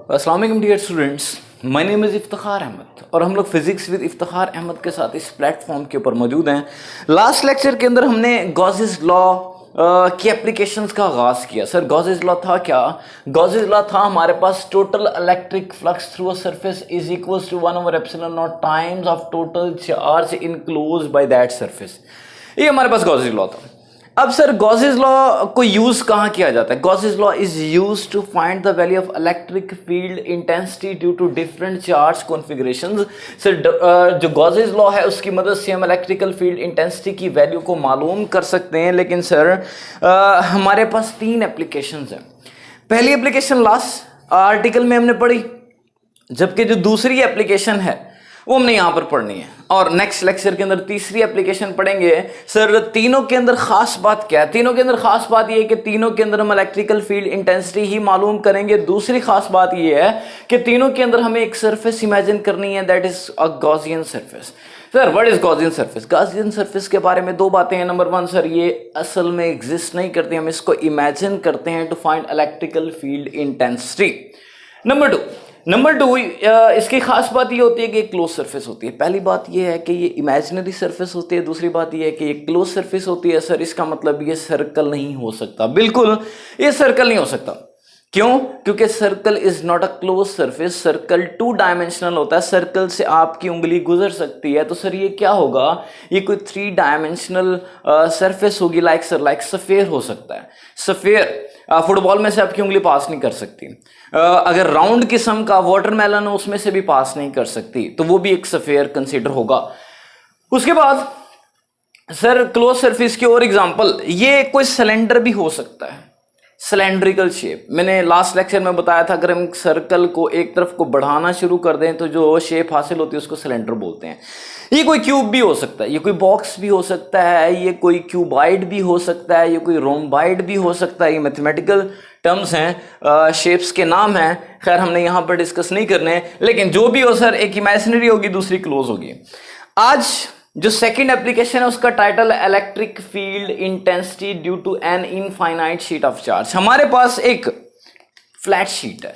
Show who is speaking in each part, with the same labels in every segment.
Speaker 1: अस्सलाम वालेकुम dear students, my name is Iftikhar Ahmad और हम लोग फिजिक्स विद इफ्तिखार अहमद के साथ इस प्लेटफॉर्म के ऊपर मौजूद हैं। लास्ट लेक्चर के अंदर हमने गॉसेस लॉ की एप्लीकेशंस का आगाज़ किया। सर गॉसेस लॉ था क्या? गॉसेस लॉ था हमारे पास total electric flux through a surface is equals to 1/ε0 times of total charge enclosed by that surface. ये हमारे पास गॉसेस लॉ था। अब सर गॉसेस लॉ को यूज कहाँ किया जाता है? Gauss's law is use to find the value of electric field intensity due to different charge configurations. Sir जो गॉसेस लॉ है उसकी मदद से हम इलेक्ट्रिकल फील्ड इंटेंसिटी की वैल्यू को मालूम कर सकते हैं। लेकिन सर हमारे पास 3 एप्लीकेशंस हैं। पहली एप्लीकेशन लास्ट आर्टिकल में हमने पढ़ी, जबकि जो दूसरी एप्लीकेशन है वो हमने यहाँ पर पढ़नी है और नेक्स्ट लेक्चर के अंदर तीसरी एप्लीकेशन पढ़ेंगे। सर तीनों के अंदर खास बात क्या है? तीनों के अंदर खास बात ये है कि तीनों के अंदर हम इलेक्ट्रिकल फील्ड इंटेंसिटी ही मालूम करेंगे। दूसरी खास बात ये है कि तीनों के अंदर हमें एक सरफेस इमेजिन करनी है, that is a Gaussian surface. Sir what is Gaussian surface? Gaussian surface के बारे में 2 बातें हैं। नंबर 1 सर ये असल में एग्जिस्ट नहीं करती, हम इसको इमेजिन करते हैं to find electrical field intensity. Number two इसकी खास बात ये होती है कि एक क्लोज सरफेस होती है। पहली बात ये है कि ये इमेजिनरी सरफेस होती है, दूसरी बात ये है कि ये क्लोज सरफेस होती है। सर इसका मतलब ये सर्कल नहीं हो सकता, बिल्कुल ये सर्कल नहीं हो सकता। क्यों? क्योंकि circle is not a close surface. Circle 2 dimensional होता है, सर्कल से आपकी उंगली गुजर सकती है। तो सर ये क्या होगा? ये कोई 3 डायमेंशनल सरफेस होगी, लाइक सफेयर हो सकता है। सफेयर फुटबॉल में से आपकी उंगली पास नहीं कर सकती। अगर राउंड किस्म का वाटरमेलन हो उसमें से भी पास नहीं कर सकती, तो वो भी एक सफेयर कंसीडर होगा। उसके बाद सर क्लोज सरफेस की और एग्जांपल, ये कोई सिलेंडर भी हो सकता है, सिलेंड्रिकल शेप। मैंने लास्ट लेक्चर में बताया था अगर हम सर्कल को एक तरफ को बढ़ाना शुरू कर दें तो जो शेप हासिल होती है उसको सिलेंडर बोलते हैं। ये कोई क्यूब भी हो सकता है, ये कोई बॉक्स भी हो सकता है, ये कोई क्यूबाइड भी हो सकता है, ये कोई रोम्बाइड भी हो सकता है। ये मैथमेटिकल टर्म्स हैं, शेप्स के नाम हैं, खैर हमने यहाँ पर डिस्कस नहीं करने। लेकिन जो भी हो सर, एक इमेजिनरी होगी, दूसरी क्लोज होगी। आज जो सेकंड एप्लीकेशन है उसका टाइटल है electric field intensity due to an infinite sheet of charge. हमारे पास एक फ्लैट शीट है,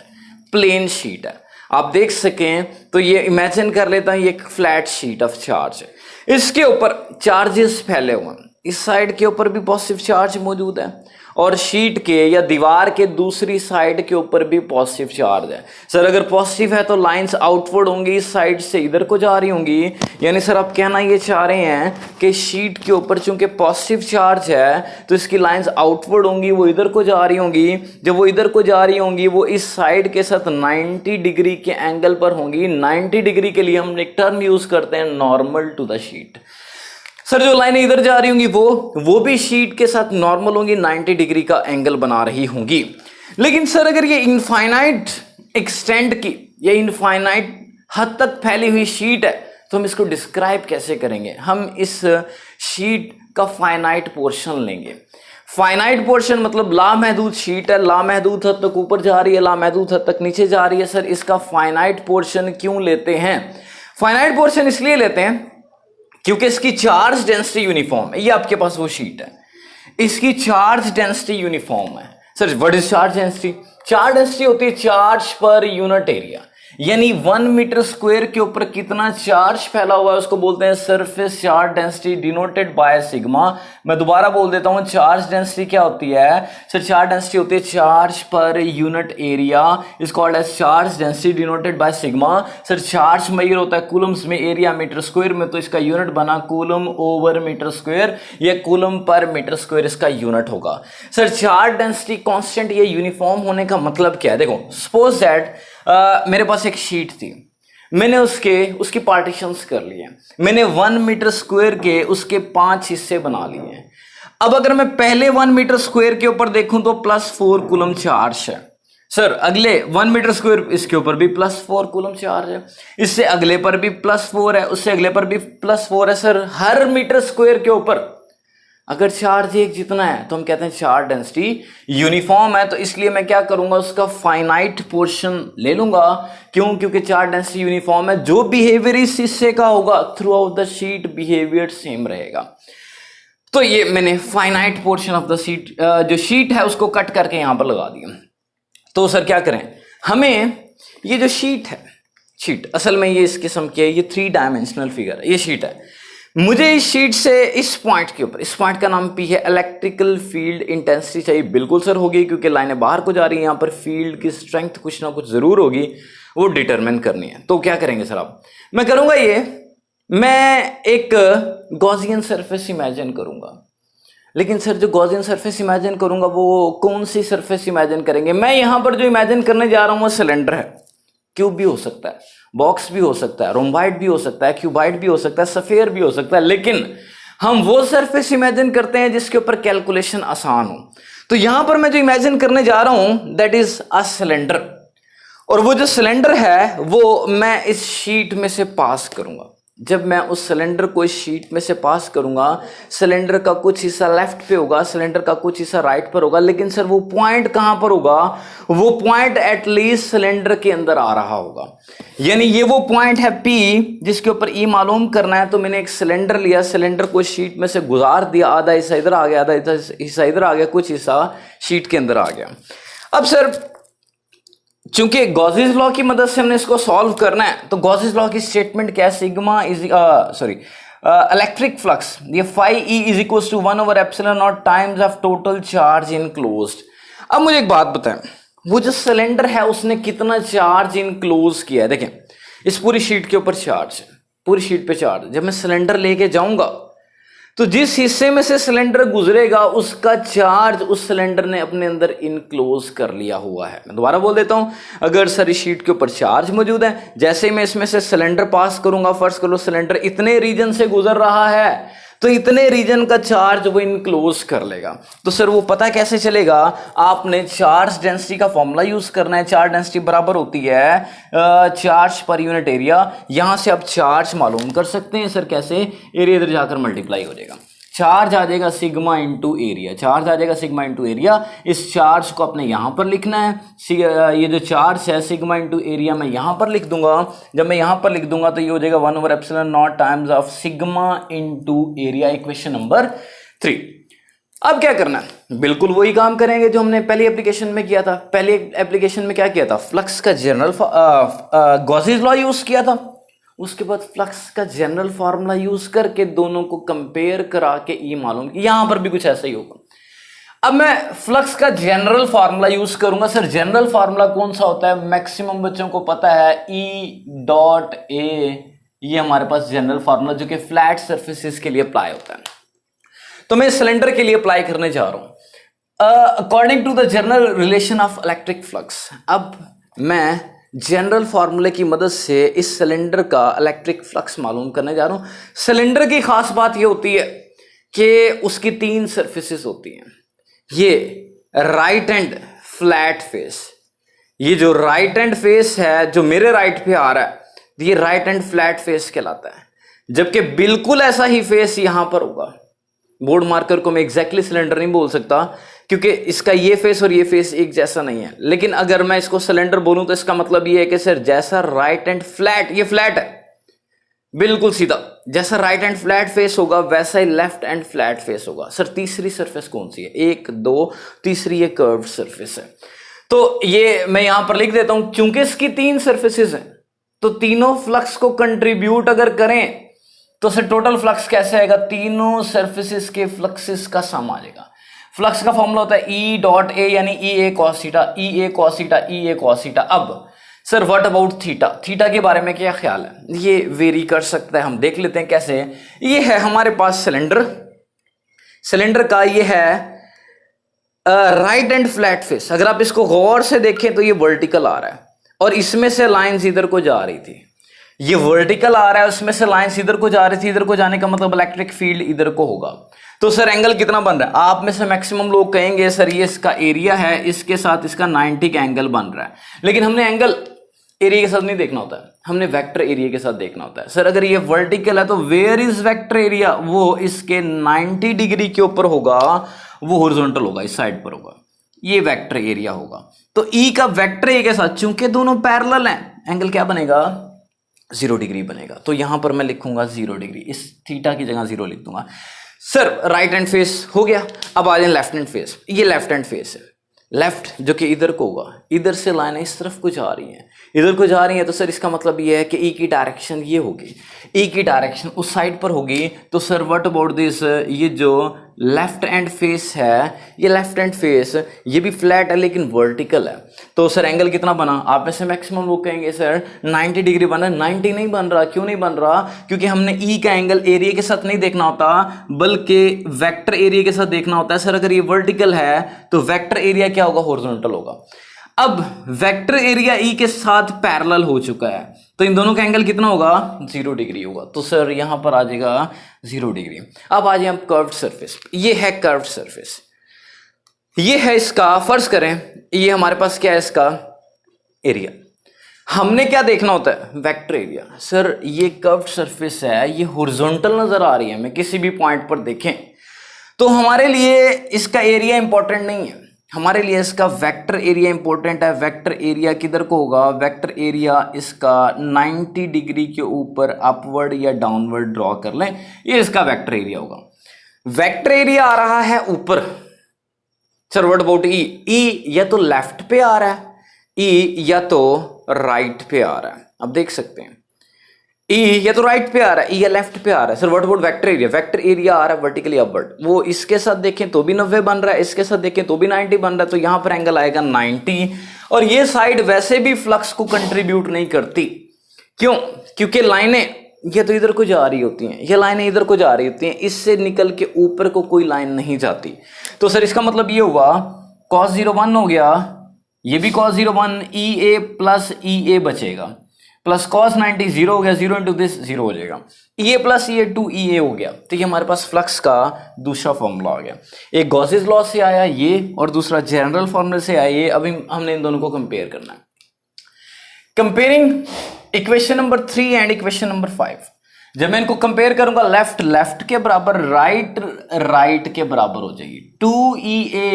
Speaker 1: प्लेन शीट है, आप देख सकें तो ये इमेजिन कर लेता हूं, ये एक फ्लैट शीट ऑफ चार्ज है। इसके ऊपर चार्जेस फैले हुए हैं, इस साइड के ऊपर भी पॉजिटिव चार्ज मौजूद है और शीट के या दीवार के दूसरी साइड के ऊपर भी पॉजिटिव चार्ज है। सर अगर पॉजिटिव है तो लाइंस आउटवर्ड होंगी, इस साइड से इधर को जा रही होंगी। यानी सर आप कहना ये चाह रहे हैं कि शीट के ऊपर चूंकि पॉजिटिव चार्ज है तो इसकी लाइंस आउटवर्ड होंगी, वो इधर को जा रही होंगी। जब वो इधर को जा रही होंगी वो इस साइड के साथ 90 डिग्री के एंगल पर होंगी। 90 डिग्री के लिए हम एक टर्म यूज करते हैं normal to the sheet. Sir जो लाइनें इधर जा रही होंगी वो भी शीट के साथ नॉर्मल होंगी, 90 डिग्री का एंगल बना रही होंगी। लेकिन सर अगर ये इनफाइनाइट एक्सटेंट की या इनफाइनाइट हद तक फैली हुई शीट है तो हम इसको डिस्क्राइब कैसे करेंगे? हम इस शीट का फाइनाइट पोर्शन लेंगे। फाइनाइट पोर्शन मतलब लामहदूद शीट है, लामहदूद हद तक ऊपर जा रही है, लामहदूद हद तक नीचे जा रही है। सर इसका फाइनाइट पोर्शन क्यों लेते हैं? फाइनाइट पोर्शन इसलिए लेते हैं क्योंकि इसकी चार्ज डेंसिटी यूनिफॉर्म है। ये आपके पास वो शीट है, इसकी चार्ज डेंसिटी यूनिफॉर्म है। Sir what is charge density? Charge density होती है चार्ज पर यूनिट एरिया, यानी 1 मीटर स्क्वायर के ऊपर कितना चार्ज फैला हुआ है उसको बोलते हैं surface charge density denoted by sigma. मैं दोबारा बोल देता हूं, चार्ज डेंसिटी क्या होती है? सर चार्ज डेंसिटी होती है चार्ज पर unit area, is called as charge density denoted by sigma. Sir charge measure होता है कूलम्स में, एरिया मीटर स्क्वायर में, तो इसका यूनिट बना कूलम ओवर मीटर स्क्वायर, या कूलम पर मीटर स्क्वायर इसका यूनिट होगा। सर चार्ज डेंसिटी कांस्टेंट या यूनिफॉर्म होने का मतलब क्या है? देखो सपोज दैट मेरे पास एक शीट थी, मैंने उसकी पार्टीशंस कर लिए, मैंने 1 मीटर स्क्वायर के उसके 5 हिस्से बना लिए। अब अगर मैं पहले 1 मीटर स्क्वायर के ऊपर देखूं तो +4 कूलम चार्ज है। सर अगले 1 मीटर स्क्वायर इसके ऊपर भी +4 कूलम चार्ज है, इससे अगले पर भी +4 है, उससे अगले पर भी +4 है। सर हर मीटर स्क्वायर के ऊपर अगर चार्ज एक जितना है तो हम कहते हैं चार्ज डेंसिटी यूनिफॉर्म है। तो इसलिए मैं क्या करूंगा, उसका फाइनाइट पोर्शन ले लूंगा। क्यों? क्योंकि चार्ज डेंसिटी यूनिफॉर्म है, जो बिहेवियर इस हिस्से का होगा through out the sheet behaviour same रहेगा। तो ये मैंने finite portion of the sheet जो शीट है उसको कट करके यहां पर लगा दिया। तो सर क्या करें, हमें ये जो शीट है, शीट असल में ये इस किस्म की है, ये 3 डायमेंशनल फिगर है, ये शीट है। मुझे इस शीट से इस पॉइंट के ऊपर, इस पॉइंट का नाम पी है, इलेक्ट्रिकल फील्ड इंटेंसिटी चाहिए। बिल्कुल सर होगी, क्योंकि लाइनें बाहर को जा रही हैं, यहाँ पर फील्ड की स्ट्रेंथ कुछ ना कुछ जरूर होगी, वो डिटरमिन करनी है। तो क्या करेंगे सर आप, मैं करूंगा ये, मैं एक गॉसियन सरफेस इमेजिन करूंगा। लेकिन सर जो गॉसियन सरफेस इमेजिन करूंगा वो कौन सी सरफेस इमेजिन करेंगे? मैं यहां पर जो इमेजिन करने जा रहा हूं वो सिलेंडर है। क्यूब भी हो सकता है, बॉक्स भी हो सकता है, रोम्बाइड भी हो सकता है, क्यूबाइड भी हो सकता है, सफेयर भी हो सकता है, लेकिन हम वो सरफेस इमेजिन करते हैं जिसके ऊपर कैलकुलेशन आसान हो। तो यहां पर मैं जो इमेजिन करने जा रहा हूं दैट इज अ सिलेंडर, और वो जो सिलेंडर है वो मैं इस शीट में से पास करूंगा। जब मैं उस सिलेंडर को इस शीट में से पास करूंगा, सिलेंडर का कुछ हिस्सा लेफ्ट पे होगा, सिलेंडर का कुछ हिस्सा राइट पर होगा, लेकिन सर वो पॉइंट कहां पर होगा? वो पॉइंट एटलीस्ट सिलेंडर के अंदर आ रहा होगा। यानी ये वो पॉइंट है P जिसके ऊपर E मालूम करना है। तो मैंने एक सिलेंडर लिया, सिलेंडर को शीट में से गुजार दिया, आधा हिस्सा इधर आ गया, आधा हिस्सा इधर आ गया, कुछ हिस्सा शीट के अंदर आ गया। अब सर चूंकि गॉसेस लॉ की मदद से हमने इसको सॉल्व करना है, तो गॉसेस लॉ की स्टेटमेंट क्या है? सिग्मा इज इलेक्ट्रिक फ्लक्स, ये phi E is equal to 1/ε0 times of total charge enclosed. अब मुझे एक बात बताएं, वो जो सिलेंडर है उसने कितना चार्ज इनक्लोज किया है? देखें इस पूरी शीट के ऊपर चार्ज है, पूरी शीट पे चार्ज। जब मैं सिलेंडर लेके जाऊंगा तो जिस हिस्से में से सिलेंडर गुजरेगा उसका चार्ज उस सिलेंडर ने अपने अंदर इनक्लोज कर लिया हुआ है। मैं दोबारा बोल देता हूं, अगर सर इस शीट के ऊपर चार्ज मौजूद है, जैसे ही मैं इसमें से सिलेंडर पास करूंगा, फर्स्ट करो सिलेंडर इतने रीजन से गुजर रहा है, तो इतने रीजन का चार्ज वो इनक्लोज कर लेगा। तो सर वो पता कैसे चलेगा? आपने चार्ज डेंसिटी का फॉर्मूला यूज करना है। चार्ज डेंसिटी बराबर होती है चार्ज पर यूनिट एरिया। यहां से आप चार्ज मालूम कर सकते हैं। सर कैसे? एरिया इधर जाकर मल्टीप्लाई हो जाएगा, चार्ज आ जाएगा सिग्मा इंटू एरिया, चार्ज आ जाएगा सिग्मा इंटू एरिया। इस चार्ज को अपने यहां पर लिखना है, ये जो चार्ज है सिग्मा इंटू एरिया मैं यहां पर लिख दूंगा। जब मैं यहां पर लिख दूंगा तो ये हो जाएगा 1/ε0 times of sigma into area, equation number 3। अब क्या करना है? बिल्कुल वही काम करेंगे जो हमने पहली एप्लीकेशन में किया था। पहली एप्लीकेशन में क्या किया था? फ्लक्स का जनरल गॉसेस लॉ यूज किया था। उसके बाद फ्लक्स का जनरल फार्मूला यूज करके दोनों को कंपेयर करा के ई मालूम, यहां पर भी कुछ ऐसा ही होगा। अब मैं फ्लक्स का जनरल फार्मूला यूज करूंगा। सर जनरल फार्मूला कौन सा होता है? मैक्सिमम बच्चों को पता है, E.A, ये हमारे पास जनरल फार्मूला जो कि फ्लैट सर्फेसिस के लिए अप्लाई होता है। तो मैं सिलेंडर के लिए अप्लाई करने जा रहा हूं according to the general relation of electric flux. अब मैं जनरल फार्मूले की मदद से इस सिलेंडर का इलेक्ट्रिक फ्लक्स मालूम करने जा रहा हूं। सिलेंडर की खास बात यह होती है कि उसकी 3 सरफेसेस होती हैं। ये राइट एंड फ्लैट फेस, ये जो राइट एंड फेस है जो मेरे राइट पे आ रहा है, ये राइट एंड फ्लैट फेस कहलाता है। जबकि बिल्कुल ऐसा ही फेस यहां पर होगा। बोर्ड मार्कर को मैं एग्जैक्टली सिलेंडर नहीं बोल सकता क्योंकि इसका ये फेस और ये फेस एक जैसा नहीं है, लेकिन अगर मैं इसको सिलेंडर बोलूं तो इसका मतलब ये है कि सर जैसा राइट एंड फ्लैट, ये फ्लैट है बिल्कुल सीधा, जैसा राइट एंड फ्लैट फेस होगा वैसा ही लेफ्ट एंड फ्लैट फेस होगा। सर तीसरी सरफेस कौन सी है? 1 2, तीसरी ये कर्व्ड सरफेस है। तो ये मैं यहां पर लिख देता हूं, क्योंकि इसकी 3 सरफेसेस हैं तो तीनों फ्लक्स को कंट्रीब्यूट अगर करें तो सर टोटल फ्लक्स कैसे आएगा? तीनों सरफेसेस के फ्लक्सेस का सम आ जाएगा। फ्लक्स का फॉर्मूला होता है E.A यानी EA cos theta, EA cos theta, EA cos theta. अब sir what about theta? Theta के बारे में क्या ख्याल है? ये वेरी कर सकता है, हम देख लेते हैं कैसे। ये है हमारे पास सिलेंडर, सिलेंडर का ये है राइट एंड फ्लैट फेस। अगर आप इसको गौर से देखें तो ये वर्टिकल आ रहा है और इसमें से लाइंस इधर को जा रही थी। ये वर्टिकल आ रहा है, उसमें से लाइंस इधर को जा रही थी, इधर को जाने का मतलब इलेक्ट्रिक फील्ड इधर को होगा। तो सर एंगल कितना बन रहा है? आप में से मैक्सिमम लोग कहेंगे सर ये इसका एरिया है, इसके साथ इसका 90 का एंगल बन रहा है। लेकिन हमने एंगल एरिया के साथ नहीं देखना होता है, हमने वेक्टर एरिया के साथ देखना होता है। सर अगर ये वर्टिकल है तो वेयर इज वेक्टर एरिया? वो इसके 90 डिग्री के ऊपर होगा, वो हॉरिजॉन्टल होगा, इस साइड पर होगा, ये वेक्टर एरिया होगा। तो ई का वेक्टर एरिया के साथ चूंकि दोनों पैरेलल हैं, एंगल क्या बनेगा? 0 डिग्री बनेगा। तो यहां पर मैं लिखूंगा 0 डिग्री, इस थीटा की जगह 0 लिख दूंगा। सर राइट हैंड फेस हो गया। अब आ जाए लेफ्ट हैंड फेस। ये लेफ्ट हैंड फेस है, लेफ्ट जो कि इधर को होगा, इधर से लाइनें इस तरफ को जा रही हैं, इधर को जा रही हैं, तो सर इसका मतलब ये है कि ई की डायरेक्शन ये होगी, ई की डायरेक्शन उस साइड पर होगी। तो सर व्हाट अबाउट दिस, ये जो लेफ्ट हैंड फेस है, ये लेफ्ट हैंड फेस ये भी फ्लैट है लेकिन वर्टिकल है। तो सर एंगल कितना बना, आप में से मैक्सिमम लोग कहेंगे सर 90 डिग्री बना। 90 नहीं बन रहा, क्यों नहीं बन रहा? क्योंकि हमने ई का एंगल एरिया के साथ नहीं देखना होता बल्कि वेक्टर एरिया के साथ देखना होता है। सर अगर ये वर्टिकल है तो वेक्टर एरिया क्या होगा, हॉरिजॉन्टल होगा। अब वेक्टर एरिया ई के साथ पैरेलल हो चुका है, तो इन दोनों का एंगल कितना होगा, 0 डिग्री होगा। तो सर यहां पर आ जाएगा 0 डिग्री। अब आ जाए हम कर्व्ड सरफेस, ये है कर्व्ड सरफेस, ये है इसका, फर्ज करें ये हमारे पास क्या है, इसका एरिया। हमने क्या देखना होता है, वेक्टर एरिया। सर ये कर्व्ड सरफेस है, ये हॉरिजॉन्टल नजर आ रही है, हमें किसी भी पॉइंट पर देखें तो हमारे लिए इसका एरिया इंपॉर्टेंट नहीं है, हमारे लिए इसका वेक्टर एरिया इंपॉर्टेंट है। वेक्टर एरिया किधर को होगा, वेक्टर एरिया इसका 90 डिग्री के ऊपर अपवर्ड या डाउनवर्ड ड्रॉ कर लें, ये इसका वेक्टर एरिया होगा। वेक्टर एरिया आ रहा है ऊपर। सर व्हाट अबाउट ई, ई या तो लेफ्ट पे आ रहा है, ई या तो राइट पे आ रहा है। अब देख सकते हैं ई या तो राइट पे आ रहा है, ई या लेफ्ट पे आ रहा है। Sir what about vector area, vector area आ रहा है वर्टिकली अपवर्ड, वो इसके साथ देखें तो भी 90 बन रहा है, इसके साथ देखें तो भी 90 बन रहा है, तो यहां पर एंगल आएगा 90। और ये साइड वैसे भी फ्लक्स को कंट्रीब्यूट नहीं करती, क्यों? क्योंकि लाइनें ये तो इधर को जा रही होती हैं, ये लाइनें इधर को जा रही होती हैं, इससे निकल के ऊपर को कोई लाइन नहीं जाती। तो सर इसका मतलब ये हुआ cos 01 हो गया, ये भी cos 01, ई ए प्लस ई ए बचेगा, प्लस cos 90 0 हो गया, 0 इंटू दिस 0 हो जाएगा, ई ए प्लस ई ए 2 ई ए हो गया। तो ये हमारे पास फ्लक्स का दूसरा फॉर्मूला आ गया। एक गॉसेस लॉ से आया ये, और दूसरा जनरल फॉर्मूले से आया ये। अभी हमने इन दोनों को कंपेयर करना है। Comparing equation number 3 and equation number 5। जब मैं इनको कंपेयर करूंगा, लेफ्ट लेफ्ट के बराबर, राइट राइट के बराबर हो जाएगी, 2EA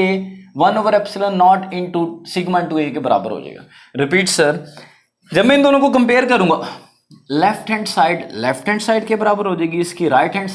Speaker 1: 1/ε0 इंटू सिग्मा 2A के बराबर हो जाएगा। रिपीट सर, जब मैं इन दोनों को कंपेयर करूंगा, लेफ्ट हैंड साइड के बराबर हो जाएगी, इसकी राइट हैंड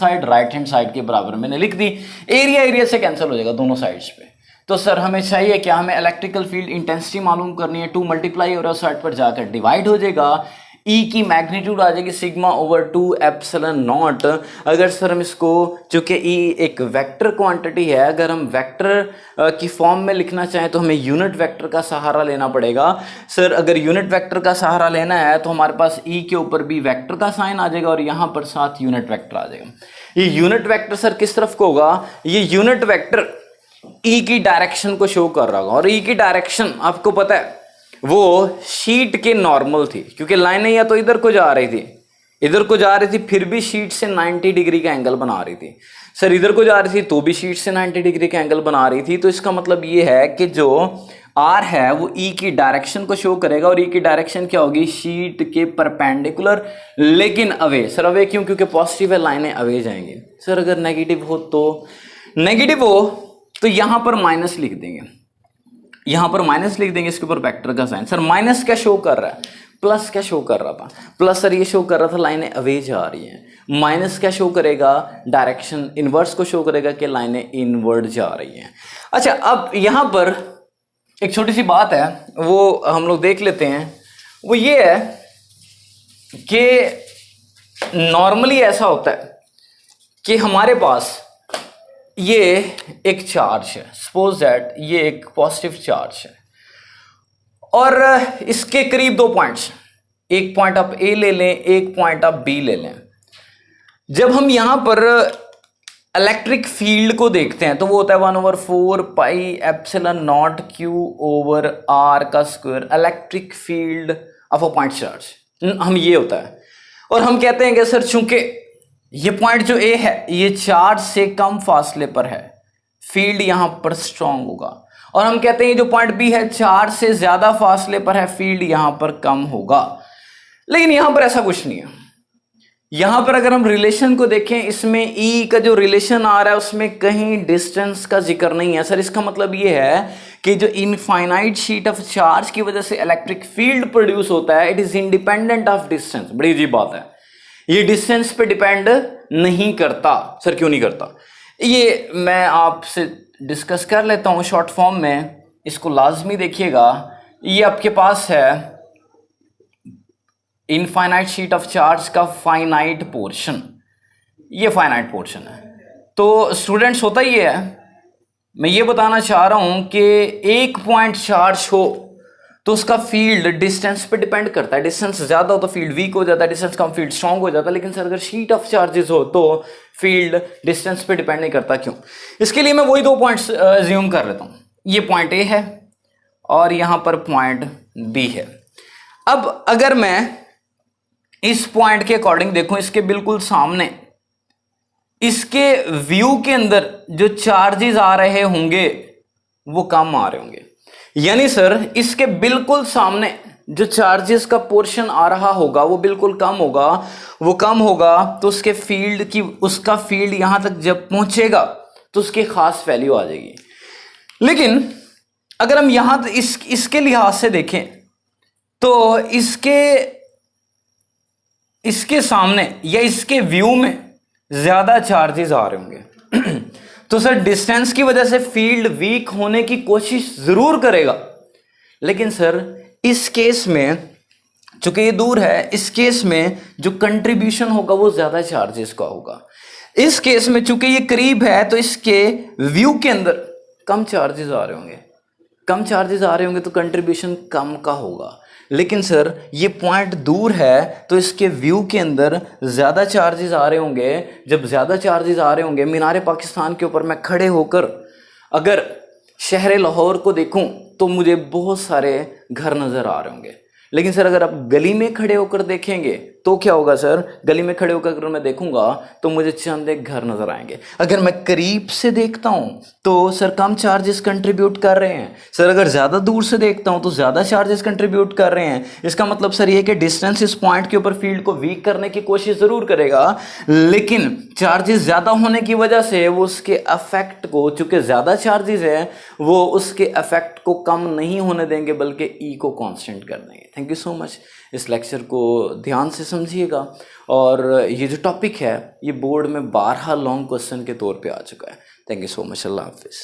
Speaker 1: साइड के बराबर मैंने लिख दी। एरिया से कैंसिल हो जाएगा दोनों साइड्स पे। तो सर हमें चाहिए क्या, हमें इलेक्ट्रिकल फील्ड इंटेंसिटी मालूम करनी है। 2 मल्टीप्लाई और उस साइड पर जाकर डिवाइड हो जाएगा, ई की मैग्नीट्यूड आ जाएगी सिग्मा ओवर 2ε0। अगर सर हम इसको, चूंकि ई एक वेक्टर क्वांटिटी है, अगर हम वेक्टर की फॉर्म में लिखना चाहें तो हमें यूनिट वेक्टर का सहारा लेना पड़ेगा। सर अगर यूनिट वेक्टर का सहारा लेना है तो हमारे पास ई के ऊपर भी वेक्टर का साइन आ जाएगा और यहाँ पर साथ यूनिट वेक्टर आ जाएगा। ये यूनिट वेक्टर सर किस तरफ को होगा, ये यूनिट वेक्टर ई की डायरेक्शन को शो कर रहा होगा, और ई की डायरेक्शन आपको पता है वो शीट के नॉर्मल थी, क्योंकि लाइनें या तो इधर को जा रही थी, फिर भी शीट से 90 डिग्री का एंगल बना रही थी। सर इधर को जा रही थी तो भी शीट से 90 डिग्री का एंगल बना रही थी। तो इसका मतलब ये है कि जो आर है वो ई की डायरेक्शन को शो करेगा, और ई की डायरेक्शन क्या होगी, शीट के परपेंडिकुलर लेकिन अवे। सर अवे क्यों, क्योंकि पॉजिटिव है, लाइनें अवे जाएंगी। सर अगर नेगेटिव हो तो यहां पर माइनस लिख देंगे, इसके ऊपर वेक्टर का साइन। सर माइनस क्या शो कर रहा है, प्लस क्या शो कर रहा था, प्लस सर ये शो कर रहा था लाइनें अवे जा रही हैं। माइनस क्या शो करेगा, डायरेक्शन इनवर्स को शो करेगा कि लाइनें इनवर्ड जा रही हैं। अच्छा, अब यहां पर एक छोटी सी बात है, वो हम लोग देख लेते हैं। वो ये है कि नॉर्मली ऐसा होता है कि हमारे पास ये एक चार्ज है, सपोज दैट ये एक पॉजिटिव चार्ज है, और इसके करीब 2 पॉइंट्स, एक पॉइंट आप ए ले लें, एक पॉइंट आप बी ले लें। जब हम यहां पर इलेक्ट्रिक फील्ड को देखते हैं तो वो होता है 1/4 πε0 Q/r का square, electric field of a point charge. हम ये होता है, और हम कहते हैं कि सर चूंकि ये पॉइंट जो ए है ये चार्ज से कम फासले पर है, फील्ड यहां पर स्ट्रांग होगा, और हम कहते हैं ये जो पॉइंट बी है चार्ज से ज्यादा फासले पर है, फील्ड यहां पर कम होगा। लेकिन यहां पर ऐसा कुछ नहीं है। यहां पर अगर हम रिलेशन को देखें, इसमें ई का जो रिलेशन आ रहा है उसमें कहीं डिस्टेंस का जिक्र नहीं है। सर इसका मतलब ये है कि जो इनफाइनाइट शीट ऑफ चार्ज की वजह से इलेक्ट्रिक फील्ड प्रोड्यूस होता है, it is independent of distance. बड़ी अजीब बात है, ये डिस्टेंस पे डिपेंड नहीं करता। सर क्यों नहीं करता, ये मैं आपसे डिस्कस कर लेता हूं शॉर्ट फॉर्म में। इसको लाजमी देखिएगा। ये आपके पास है इनफाइनाइट शीट ऑफ चार्ज का फाइनाइट पोर्शन, ये फाइनाइट पोर्शन है। तो स्टूडेंट्स होता ही है, मैं ये बताना चाह रहा हूं कि एक पॉइंट चार्ज हो तो उसका फील्ड डिस्टेंस पे डिपेंड करता है। डिस्टेंस ज्यादा हो तो फील्ड वीक हो जाता है, डिस्टेंस कम फील्ड स्ट्रांग हो जाता है। लेकिन सर अगर शीट ऑफ चार्जेस हो तो फील्ड डिस्टेंस पे डिपेंड नहीं करता, क्यों? इसके लिए मैं वही दो पॉइंट्स अज्यूम कर लेता हूं। ये पॉइंट ए है और यहां पर पॉइंट बी है। अब अगर मैं इस पॉइंट के अकॉर्डिंग देखूं, इसके बिल्कुल सामने, इसके व्यू के अंदर जो चार्जेस आ रहे होंगे वो कम आ रहे होंगे। यानी सर इसके बिल्कुल सामने जो चार्जेस का पोर्शन आ रहा होगा वो बिल्कुल कम होगा। वो कम होगा तो उसके फील्ड की, उसका फील्ड यहां तक जब पहुंचेगा तो उसकी खास वैल्यू आ जाएगी। लेकिन अगर हम यहां इसके लिहाज से देखें तो इसके सामने या इसके व्यू में ज्यादा चार्जेस आ रहे होंगे तो सर डिस्टेंस की वजह से फील्ड वीक होने की कोशिश जरूर करेगा। लेकिन सर इस केस में चूंकि ये दूर है, इस केस में जो कंट्रीब्यूशन होगा वो ज्यादा चार्जेस का होगा। इस केस में चूंकि ये करीब है तो इसके व्यू के अंदर कम चार्जेस आ रहे होंगे। कम चार्जेस आ रहे होंगे तो कंट्रीब्यूशन कम का होगा। लेकिन सर ये पॉइंट दूर है तो इसके व्यू के अंदर ज्यादा चार्जेस आ रहे होंगे। जब ज्यादा चार्जेस आ रहे होंगे, मीनार पाकिस्तान के ऊपर मैं खड़े होकर अगर शहर लाहौर को देखूं तो मुझे बहुत सारे घर नजर आ रहे होंगे। लेकिन सर अगर आप गली में खड़े होकर देखेंगे तो क्या होगा सर? गली में खड़े होकर अगर मैं देखूंगा तो मुझे चंद एक घर नजर आएंगे। अगर मैं करीब से देखता हूं तो सर कम चार्जेस कंट्रीब्यूट कर रहे हैं। सर अगर ज्यादा दूर से देखता हूं तो ज्यादा चार्जेस कंट्रीब्यूट कर रहे हैं। इसका मतलब सर ये कि डिस्टेंस इस पॉइंट के ऊपर फील्ड को वीक करने की कोशिश जरूर करेगा, लेकिन चार्जेस ज्यादा होने की वजह से वो उसके अफेक्ट को, चूंकि ज्यादा चार्जेस है, वो उसके अफेक्ट को कम नहीं होने देंगे बल्कि ई को कांस्टेंट कर देंगे। Thank you so much. इस लेक्चर को ध्यान से समझिएगा। और ये जो टॉपिक है ये बोर्ड में 12 लॉन्ग क्वेश्चन के तौर पे आ चुका है। Thank you so much. Allah हाफिज़।